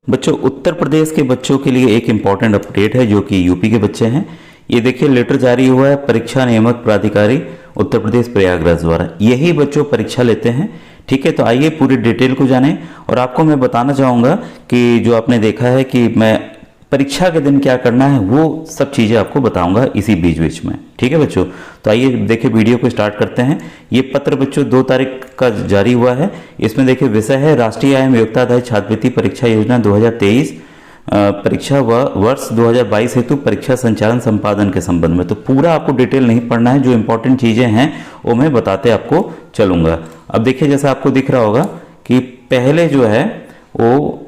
बच्चों, उत्तर प्रदेश के बच्चों के लिए एक इम्पॉर्टेंट अपडेट है जो कि यूपी के बच्चे हैं। ये देखिए, लेटर जारी हुआ है परीक्षा नियामक प्राधिकारी उत्तर प्रदेश प्रयागराज द्वारा। यही बच्चों परीक्षा लेते हैं। ठीक है, तो आइए पूरी डिटेल को जानें। और आपको मैं बताना चाहूँगा कि जो आपने देखा है कि मैं परीक्षा के दिन क्या करना है वो सब चीज़ें आपको बताऊंगा इसी बीच बीच में। ठीक है बच्चों, तो आइए देखिए वीडियो को स्टार्ट करते हैं। ये पत्र बच्चों 2 तारीख का जारी हुआ है। इसमें देखिए विषय है राष्ट्रीय आय योग्यता छात्रवृत्ति परीक्षा योजना 2023 परीक्षा वर्ष 2022 हेतु परीक्षा संचालन संपादन के संबंध में। तो पूरा आपको डिटेल नहीं पढ़ना है, जो इंपॉर्टेंट चीज़ें हैं वो मैं बताते आपको चलूँगा। अब देखिए, जैसा आपको दिख रहा होगा कि पहले जो है वो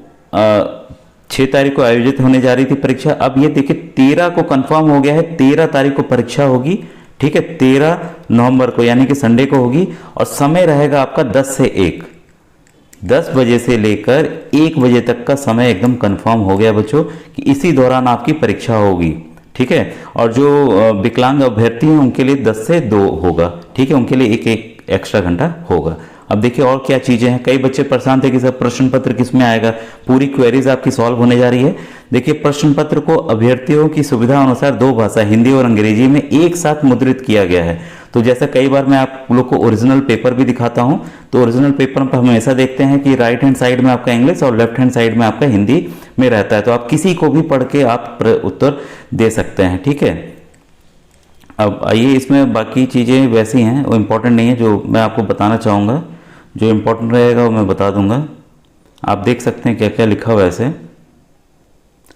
6 तारीख को आयोजित होने जा रही थी परीक्षा। अब ये देखिए 13 को कंफर्म हो गया है, 13 तारीख को परीक्षा होगी। ठीक है, 13 नवंबर को यानी कि संडे को होगी। और समय रहेगा आपका 10 से 1, 10 बजे से लेकर 1 बजे तक का समय एकदम कंफर्म हो गया बच्चों कि इसी दौरान आपकी परीक्षा होगी। ठीक है, और जो विकलांग अभ्यर्थी हैं उनके लिए 10 से 2 होगा। ठीक है, उनके लिए एक एक्स्ट्रा घंटा होगा। अब देखिए और क्या चीज़ें हैं। कई बच्चे परेशान थे कि सर प्रश्न पत्र किस में आएगा। पूरी क्वेरीज आपकी सॉल्व होने जा रही है। देखिए, प्रश्न पत्र को अभ्यर्थियों की सुविधा अनुसार 2 भाषा हिंदी और अंग्रेजी में एक साथ मुद्रित किया गया है। तो जैसा कई बार मैं आप लोग को ओरिजिनल पेपर भी दिखाता हूं, तो ओरिजिनल पेपर पर हमेशा देखते हैं कि राइट हैंड साइड में आपका इंग्लिश और लेफ्ट हैंड साइड में आपका हिंदी में रहता है। तो आप किसी को भी पढ़ के आप उत्तर दे सकते हैं। ठीक है, अब आइए, इसमें बाकी चीज़ें वैसी हैं, वो इम्पोर्टेंट नहीं है। जो मैं आपको बताना चाहूँगा, जो इम्पोर्टेंट रहेगा वो मैं बता दूंगा। आप देख सकते हैं क्या क्या लिखा हुआ है ऐसे।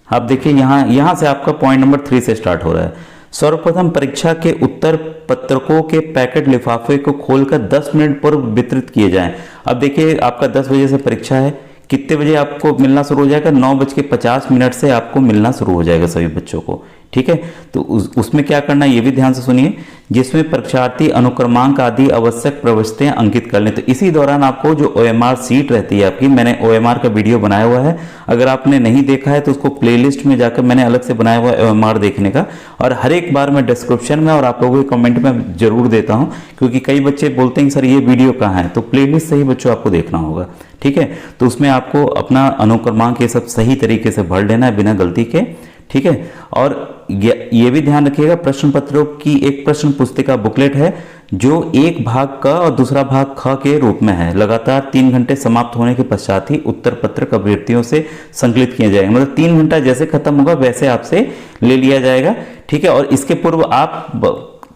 आप देखिए यहाँ से आपका पॉइंट नंबर 3 से स्टार्ट हो रहा है। सर्वप्रथम परीक्षा के उत्तर पत्रकों के पैकेट लिफाफे को खोलकर 10 मिनट पूर्व वितरित किए जाएं। अब देखिए, आपका 10 बजे से परीक्षा है। कितने बजे आपको मिलना शुरू हो जाएगा? 9:50 से आपको मिलना शुरू हो जाएगा सभी बच्चों को। ठीक है, तो उसमें क्या करना है ये भी ध्यान से सुनिए, जिसमें परीक्षार्थी अनुक्रमांक आदि आवश्यक प्रविष्टियां अंकित कर लें। तो इसी दौरान आपको जो OMR सीट रहती है आपकी, मैंने OMR का वीडियो बनाया हुआ है। अगर आपने नहीं देखा है तो उसको प्लेलिस्ट में जाकर मैंने अलग से बनाया हुआ है OMR देखने का। और हर एक बार मैं डिस्क्रिप्शन में और आप लोगों के कमेंट में जरूर देता हूँ, क्योंकि कई बच्चे बोलते हैं सर ये वीडियो कहाँ है। तो प्लेलिस्ट से ही बच्चों आपको देखना होगा। ठीक है, तो उसमें आपको अपना अनुक्रमांक ये सब सही तरीके से भर लेना है बिना गलती के। ठीक है, और ये भी ध्यान रखिएगा, प्रश्न पत्रों की एक प्रश्न पुस्तिका बुकलेट है जो एक भाग क और दूसरा भाग ख के रूप में है। लगातार 3 घंटे समाप्त होने के पश्चात ही उत्तर पत्रक अभ्यर्थियों से संकलित किया जाएगा। मतलब 3 घंटा जैसे खत्म होगा वैसे आपसे ले लिया जाएगा। ठीक है, और इसके पूर्व आप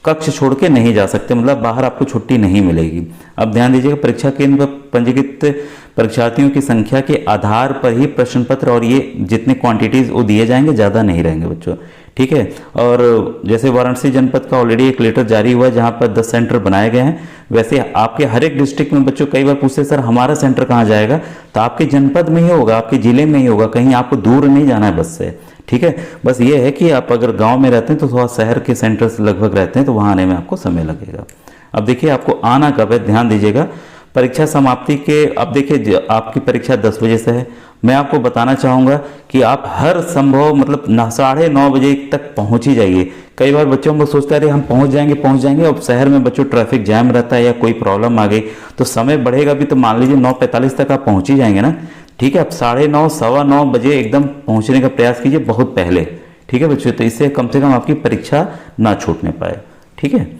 कक्ष छोड़ के नहीं जा सकते, मतलब बाहर आपको छुट्टी नहीं मिलेगी। अब ध्यान दीजिएगा, परीक्षा केंद्र पर पंजीकृत परीक्षार्थियों की संख्या के आधार पर ही प्रश्न पत्र और ये जितने क्वांटिटीज वो दिए जाएंगे, ज़्यादा नहीं रहेंगे बच्चों। ठीक है, और जैसे वाराणसी जनपद का ऑलरेडी एक लेटर जारी हुआ है जहाँ पर 10 सेंटर बनाए गए हैं, वैसे आपके हर एक डिस्ट्रिक्ट में बच्चों कई बार पूछते सर हमारा सेंटर कहाँ जाएगा, तो आपके जनपद में ही होगा, आपके जिले में ही होगा, कहीं आपको दूर नहीं जाना है बस से। ठीक है, बस ये है कि आप अगर गांव में रहते हैं तो थोड़ा शहर के सेंटर से लगभग रहते हैं तो वहां आने में आपको समय लगेगा। अब देखिए आपको आना कब है, ध्यान दीजिएगा। परीक्षा समाप्ति के, अब देखिए आपकी परीक्षा 10 बजे से है। मैं आपको बताना चाहूँगा कि आप हर संभव मतलब 9:30 बजे तक पहुँच ही जाइए। कई बार बच्चों को सोचते हैं अरे हम पहुँच जाएंगे। अब शहर में बच्चों ट्रैफिक जैम रहता है या कोई प्रॉब्लम आ गई तो समय बढ़ेगा भी, तो मान लीजिए 9:45 तक आप पहुँच ही जाएंगे ना। ठीक है, आप 9:30 9:15 बजे एकदम पहुँचने का प्रयास कीजिए, बहुत पहले। ठीक है बच्चों, तो इससे कम से कम आपकी परीक्षा ना छूटने पाए। ठीक है,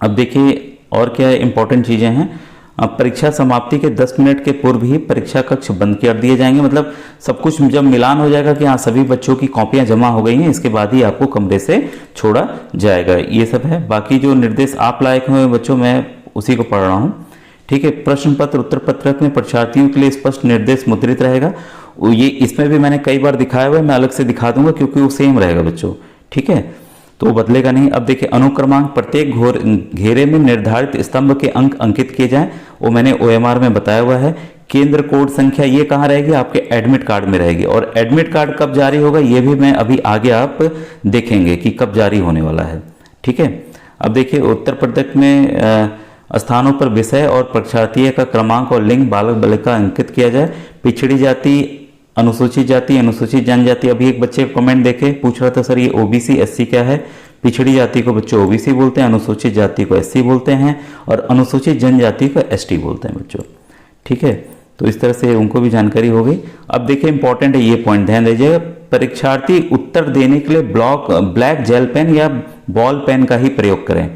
अब देखिए और क्या इंपॉर्टेंट चीज़ें हैं। अब परीक्षा समाप्ति के 10 मिनट के पूर्व ही परीक्षा कक्ष बंद कर दिए जाएंगे। मतलब सब कुछ जब मिलान हो जाएगा कि हाँ सभी बच्चों की कॉपियां जमा हो गई हैं, इसके बाद ही आपको कमरे से छोड़ा जाएगा। ये सब है। बाकी जो निर्देश आप लायक हुए बच्चों, मैं उसी को पढ़ रहा हूँ। ठीक है, प्रश्न पत्र उत्तर पत्रक में परीक्षार्थियों के लिए स्पष्ट निर्देश मुद्रित रहेगा। ये इसमें भी मैंने कई बार दिखाया हुआ है, मैं अलग से दिखा दूंगा क्योंकि वो सेम रहेगा बच्चों। ठीक है, तो वो बदलेगा नहीं। अब देखिए, अनुक्रमांक प्रत्येक घेरे में निर्धारित स्तंभ के अंक अंकित किए जाएं, वो मैंने OMR में बताया हुआ है। केंद्र कोड संख्या ये कहाँ रहेगी? आपके एडमिट कार्ड में रहेगी। और एडमिट कार्ड कब जारी होगा ये भी मैं अभी आगे आप देखेंगे कि कब जारी होने वाला है। ठीक है, अब देखिए उत्तर पत्रक में स्थानों पर विषय और परीक्षार्थी का क्रमांक और लिंग बालक बालिका अंकित किया जाए। पिछड़ी जाति, अनुसूचित जाति, अनुसूचित जनजाति। अभी एक बच्चे कमेंट देखे पूछ रहा था सर ये OBC SC क्या है। पिछड़ी जाति को बच्चों OBC बोलते हैं, अनुसूचित जाति को SC बोलते हैं और अनुसूचित जनजाति को ST बोलते हैं बच्चों। ठीक है, तो इस तरह से उनको भी जानकारी हो गई। अब देखिए इंपॉर्टेंट है ये पॉइंट, ध्यान दीजिएगा, परीक्षार्थी उत्तर देने के लिए ब्लैक जेल पेन या बॉल पेन का ही प्रयोग करें।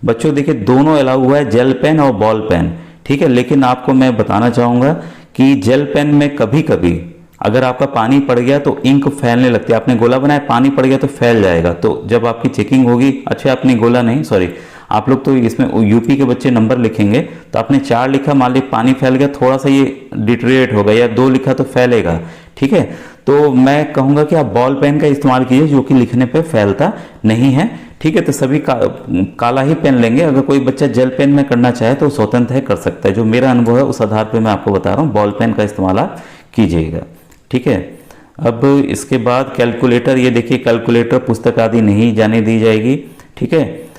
बच्चों देखिए दोनों अलाउ हुआ है, जेल पेन और बॉल पेन, ठीक है। लेकिन आपको मैं बताना चाहूँगा कि जेल पेन में कभी कभी अगर आपका पानी पड़ गया तो इंक फैलने लगती है। आपने गोला बनाया, पानी पड़ गया तो फैल जाएगा। तो जब आपकी चेकिंग होगी, अच्छा आपने गोला नहीं, सॉरी, आप लोग तो इसमें यूपी के बच्चे नंबर लिखेंगे, तो आपने 4 लिखा, मान लीजिए पानी फैल गया, थोड़ा सा ये डिटेरिएट होगा, या 2 लिखा तो फैलेगा, ठीक है। तो मैं कहूँगा कि आप बॉल पेन का इस्तेमाल कीजिए जो कि लिखने पे फैलता नहीं है, ठीक है। तो सभी काला ही पेन लेंगे। अगर कोई बच्चा जेल पेन में करना चाहे तो स्वतंत्र है, कर सकता है। जो मेरा अनुभव है उस आधार पर मैं आपको बता रहा हूँ, बॉल पेन का इस्तेमाल आप कीजिएगा, ठीक है। अब इसके बाद कैलकुलेटर, ये देखिए कैलकुलेटर, पुस्तक आदि नहीं जाने दी जाएगी, ठीक है।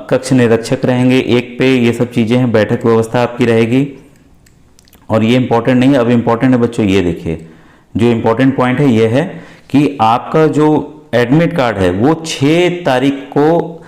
कक्ष निरीक्षक रहेंगे एक पे, ये सब चीज़ें हैं, बैठक व्यवस्था आपकी रहेगी। और ये इंपॉर्टेंट नहीं है, अब इंपॉर्टेंट है बच्चों, ये देखिए जो इंपॉर्टेंट पॉइंट है ये है कि आपका जो एडमिट कार्ड है वो 6 तारीख को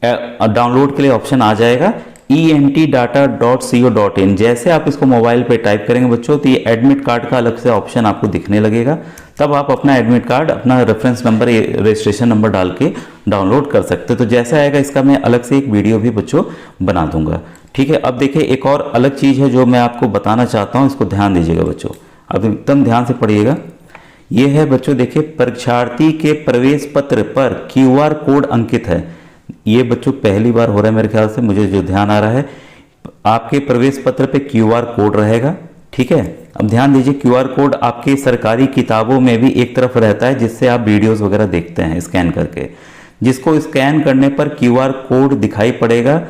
डाउनलोड के लिए ऑप्शन आ जाएगा, entdata.co.in। जैसे आप इसको मोबाइल पे टाइप करेंगे बच्चों तो ये एडमिट कार्ड का अलग से ऑप्शन आपको दिखने लगेगा। तब आप अपना एडमिट कार्ड, अपना रेफरेंस नंबर, रजिस्ट्रेशन नंबर डाल के डाउनलोड कर सकते हैं। तो जैसा आएगा इसका मैं अलग से एक वीडियो भी बच्चों बना दूंगा, ठीक है। अब देखिए एक और अलग चीज़ है जो मैं आपको बताना चाहता हूँ, इसको ध्यान दीजिएगा बच्चों, अब एकदम ध्यान से पढ़िएगा। ये है बच्चों देखिए, परीक्षार्थी के प्रवेश पत्र पर QR कोड अंकित है। ये बच्चों पहली बार हो रहा है मेरे ख्याल से, मुझे जो ध्यान आ रहा है, आपके प्रवेश पत्र पे QR कोड रहेगा, ठीक है। अब ध्यान दीजिए, QR कोड आपके सरकारी किताबों में भी एक तरफ रहता है जिससे आप वीडियोस वगैरह देखते हैं स्कैन करके। जिसको स्कैन करने पर QR कोड दिखाई पड़ेगा,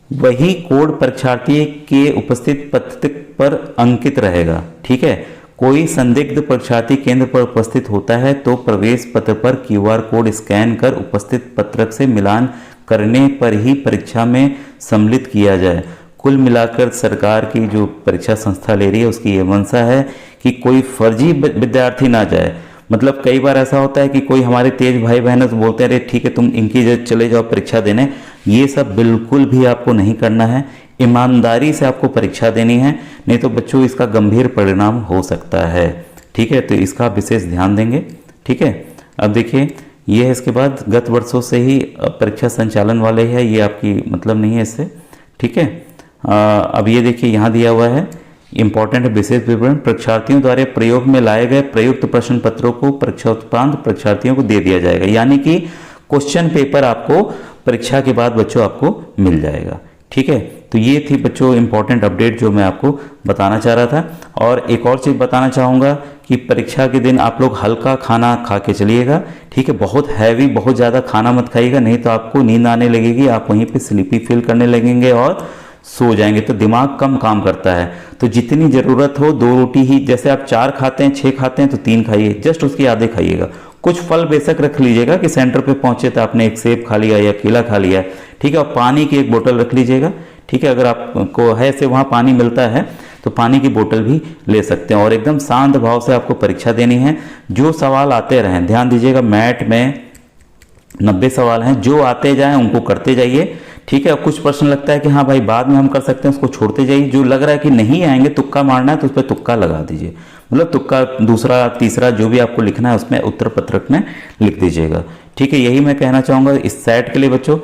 वही कोड परीक्षार्थी के उपस्थित पत्र पर अंकित रहेगा, ठीक है। कोई संदिग्ध परीक्षार्थी केंद्र पर उपस्थित होता है तो प्रवेश पत्र पर QR कोड स्कैन कर उपस्थित पत्रक से मिलान करने पर ही परीक्षा में सम्मिलित किया जाए। कुल मिलाकर सरकार की जो परीक्षा संस्था ले रही है उसकी ये मंशा है कि कोई फर्जी विद्यार्थी ना जाए। मतलब कई बार ऐसा होता है कि कोई हमारे तेज भाई बहन तो बोलते हैं अरे ठीक है तुम इनकी जगह चले जाओ परीक्षा देने। ये सब बिल्कुल भी आपको नहीं करना है, ईमानदारी से आपको परीक्षा देनी है, नहीं तो बच्चों इसका गंभीर परिणाम हो सकता है, ठीक है। तो इसका विशेष ध्यान देंगे, ठीक है। अब देखिए ये है, इसके बाद गत वर्षों से ही परीक्षा संचालन वाले है, ये आपकी मतलब नहीं है इससे, ठीक है। अब ये देखिए यहाँ दिया हुआ है इंपॉर्टेंट विशेष विवरण, परीक्षार्थियों द्वारा प्रयोग में लाए गए प्रयुक्त प्रश्न पत्रों को परीक्षा उपरांत परीक्षार्थियों को दे दिया जाएगा। यानी कि क्वेश्चन पेपर आपको परीक्षा के बाद बच्चों आपको मिल जाएगा, ठीक है। तो ये थी बच्चों इंपॉर्टेंट अपडेट जो मैं आपको बताना चाह रहा था। और एक और चीज़ बताना चाहूँगा कि परीक्षा के दिन आप लोग हल्का खाना खा के चलिएगा, ठीक है। बहुत हैवी, बहुत ज़्यादा खाना मत खाइएगा, नहीं तो आपको नींद आने लगेगी, आप वहीं पे स्लीपी फील करने लगेंगे और सो जाएंगे। तो दिमाग कम काम करता है, तो जितनी ज़रूरत हो 2 रोटी ही, जैसे आप 4 खाते हैं 6 खाते हैं तो 3 खाइए, जस्ट उसकी आधे खाइएगा। कुछ फल बेशक रख लीजिएगा कि सेंटर पे पहुंचे तो आपने एक सेब खा लिया या केला खा लिया, ठीक है। और पानी की एक बोतल रख लीजिएगा, ठीक है। अगर आपको है से वहाँ पानी मिलता है तो पानी की बोतल भी ले सकते हैं। और एकदम शांत भाव से आपको परीक्षा देनी है। जो सवाल आते रहें, ध्यान दीजिएगा, मैट में 90 सवाल हैं, जो आते जाएं उनको करते जाइए, ठीक है। कुछ प्रश्न लगता है कि हाँ भाई बाद में हम कर सकते हैं, उसको छोड़ते जाइए। जो लग रहा है कि नहीं आएंगे, तुक्का मारना है तो उस पर तुक्का लगा दीजिए, मतलब तुक्का दूसरा तीसरा जो भी आपको लिखना है उसमें उत्तर पत्रक में लिख दीजिएगा, ठीक है। यही मैं कहना चाहूँगा इस सेट के लिए बच्चों।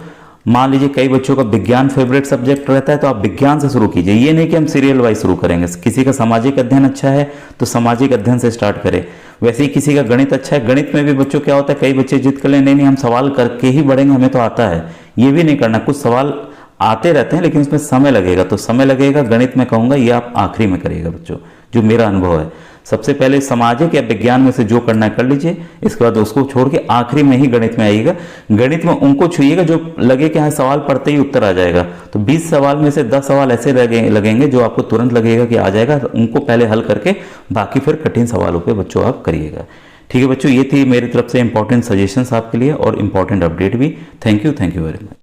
मान लीजिए कई बच्चों का विज्ञान फेवरेट सब्जेक्ट रहता है तो आप विज्ञान से शुरू कीजिए, ये नहीं कि हम सीरियल वाइज शुरू करेंगे। किसी का सामाजिक अध्ययन अच्छा है तो सामाजिक अध्ययन से स्टार्ट करें, वैसे ही किसी का गणित अच्छा है, गणित में भी बच्चों क्या होता है, कई बच्चे जिद कर ले नहीं हम सवाल करके ही बढ़ेंगे, हमें तो आता है, ये भी नहीं करना। कुछ सवाल आते रहते हैं लेकिन उसमें समय लगेगा, तो समय लगेगा गणित में कहूँगा ये आप आखिरी में करिएगा बच्चों, जो मेरा अनुभव है। सबसे पहले सामाजिक या विज्ञान में से जो करना है कर लीजिए, इसके बाद उसको छोड़ के आखिरी में ही गणित में आइएगा। गणित में उनको छूइएगा जो लगे कि हाँ सवाल पढ़ते ही उत्तर आ जाएगा। तो 20 सवाल में से 10 सवाल ऐसे लगेंगे जो आपको तुरंत लगेगा कि आ जाएगा, तो उनको पहले हल करके बाकी फिर कठिन सवालों पे बच्चों आप करिएगा, ठीक है बच्चों। ये थी मेरी तरफ से इंपॉर्टेंट सजेशंस आपके लिए और इंपॉर्टेंट अपडेट भी। Thank you very much.